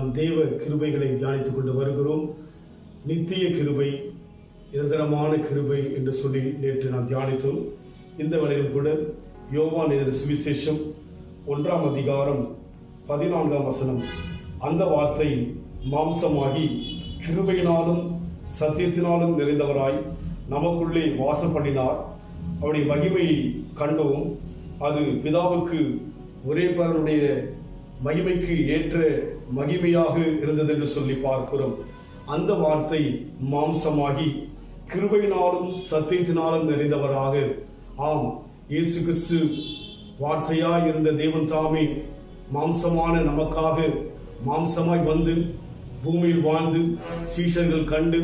நாம் தேவ கிருபைகளை தியானித்துக் கொண்டு வருகிறோம். நித்திய கிருபை, நிரந்தரமான கிருபை என்று சொல்லி நேற்று நாம் தியானித்தோம். இந்த வேளையிலும் கூட யோவான் எழுதின சுவிசேஷம் 1ஆம் அதிகாரம் 14ஆம் வசனம், அந்த வார்த்தை மாம்சமாகி கிருபையினாலும் சத்தியத்தினாலும் நிறைந்தவராய் நமக்குள்ளே வாசம் பண்ணினார். அவருடைய மகிமையை கண்டோம். அது பிதாவுக்கு ஒரே பேரனுடைய மகிமைக்கு ஏற்ற மகிமையாக இருந்தது என்று சொல்லி பார்க்கிறோம். அந்த வார்த்தை மாம்சமாகி கிருபையினாலும் சத்தியத்தினாலும் நிறைந்தவராக, ஆம், இயேசு கிறிஸ்து வார்த்தையாய் இருந்த தேவன் தாமே மாம்சமான நமக்காக மாம்சமாய் வந்து பூமியில் வாழ்ந்து சீஷர்கள் கண்டு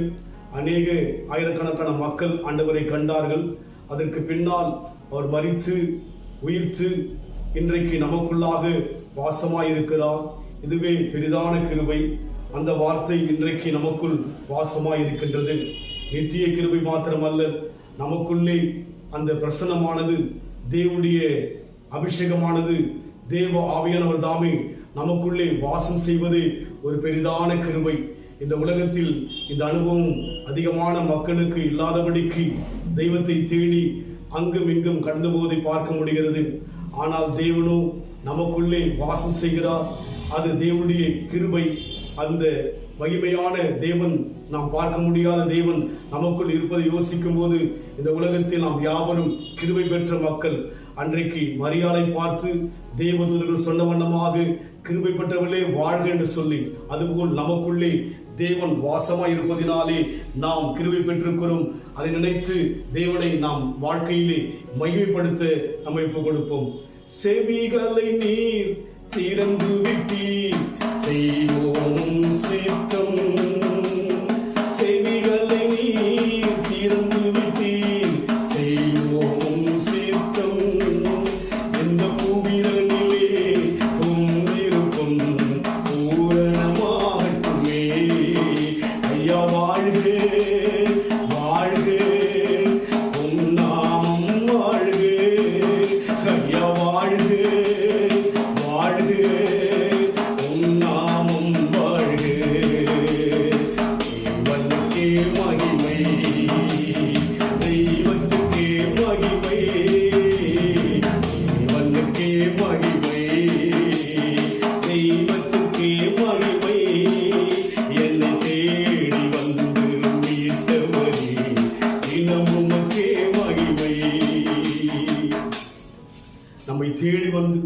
அநேக ஆயிரக்கணக்கான மக்கள் ஆண்டவரை கண்டார்கள். அதற்கு பின்னால் அவர் மரித்து உயிர்த்து இன்றைக்கு நமக்குள்ளாக வாசமாயிருக்கிறார். இதுவே பெரிதான கிருபை. அந்த வார்த்தை இன்றைக்கு நமக்குள் வாசமாயிருக்கின்றது. நித்திய கிருபை மாத்திரமல்ல, நமக்குள்ளே அந்த பிரசன்னமானது, தேவனுடைய அபிஷேகமானது, தேவ ஆவியானவர் தாமே நமக்குள்ளே வாசம் செய்வது ஒரு பெரிதான கிருபை. இந்த உலகத்தில் இந்த அனுபவம் அதிகமான மக்களுக்கு இல்லாதபடிக்கு தெய்வத்தை தேடி அங்கும் இங்கும் கடந்து போவதை பார்க்க முடிகிறது. ஆனால் தேவனோ நமக்குள்ளே வாசம் செய்கிறார். அது தேவனுடைய கிருபை. அந்த மகிமையான தேவன், நாம் பார்க்க முடியாத தேவன் நமக்குள் இருப்பதை யோசிக்கும் போது இந்த உலகத்தில் நாம் யாவரும் கிருபை பெற்ற மக்கள். அன்றைக்கு மரியாதை பார்த்து தேவதூதர்கள் சொன்ன வண்ணமாக கிருபை பெற்றவர்களே வாழ்க என்று சொல்லி, அதுபோல் நமக்குள்ளே தேவன் வாசமாய் இருப்பதினாலே நாம் கிருபை பெற்றிருக்கிறோம். அதை நினைத்து தேவனை நாம் வாழ்க்கையிலே மகிமைப்படுத்த நம்ம ஒப்புக் கொடுப்போம். செவிகளை நீர் திறந்து விட்டீர், செய்வோம் சித்தம். செவிகளை நீர் திறந்து விட்டீர், செய்வோம் சித்தம். எந்த பூவிரனிலே உம்மிருக்கும் பூரணமாகட்டுமே. ஐயா வாழ்க வாழ்க, உம் நாமம் வாழ்க. ஐயா வாழ்க வாழ்க, உம் நாமம் வாழ்க. தெய்வத்துக்கே மகிமை, தெய்வத்துக்கே மகிமை, தெய்வத்துக்கே மகிமை, தெய்வத்துக்கே மகிமை. என்னை தேடி வந்து மீட்டவரே, தினம் உமக்கே மகிமை. நம்மை தேடி வந்து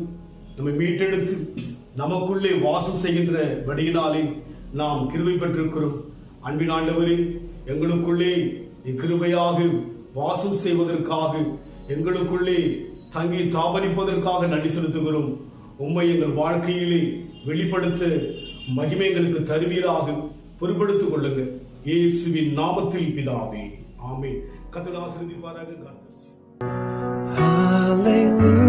நம்மை மீட்டெடுத்து நமக்குள்ளே வாசம் செய்கின்ற வடியினாலே நாம் கிருபை பெற்றிருக்கிறோம். அன்பின் ஆண்டவரே, எங்களுக்குள்ளே கிருபையாக வாசம் செய்வதற்காக, எங்களுக்குள்ளே தங்கி தாபரிப்பதற்காக நன்றி செலுத்துகிறோம். உம்மை எங்கள் வாழ்க்கையிலே வெளிப்படுத்த மகிமை எங்களுக்கு தருவீராக. பொறுப்படுத்திக் கொள்ளுங்க. இயேசுவின் நாமத்தில் பிதாவே, ஆமென். கர்த்தர் ஆசீர்வதிப்பாராக. God bless you. Hallelujah.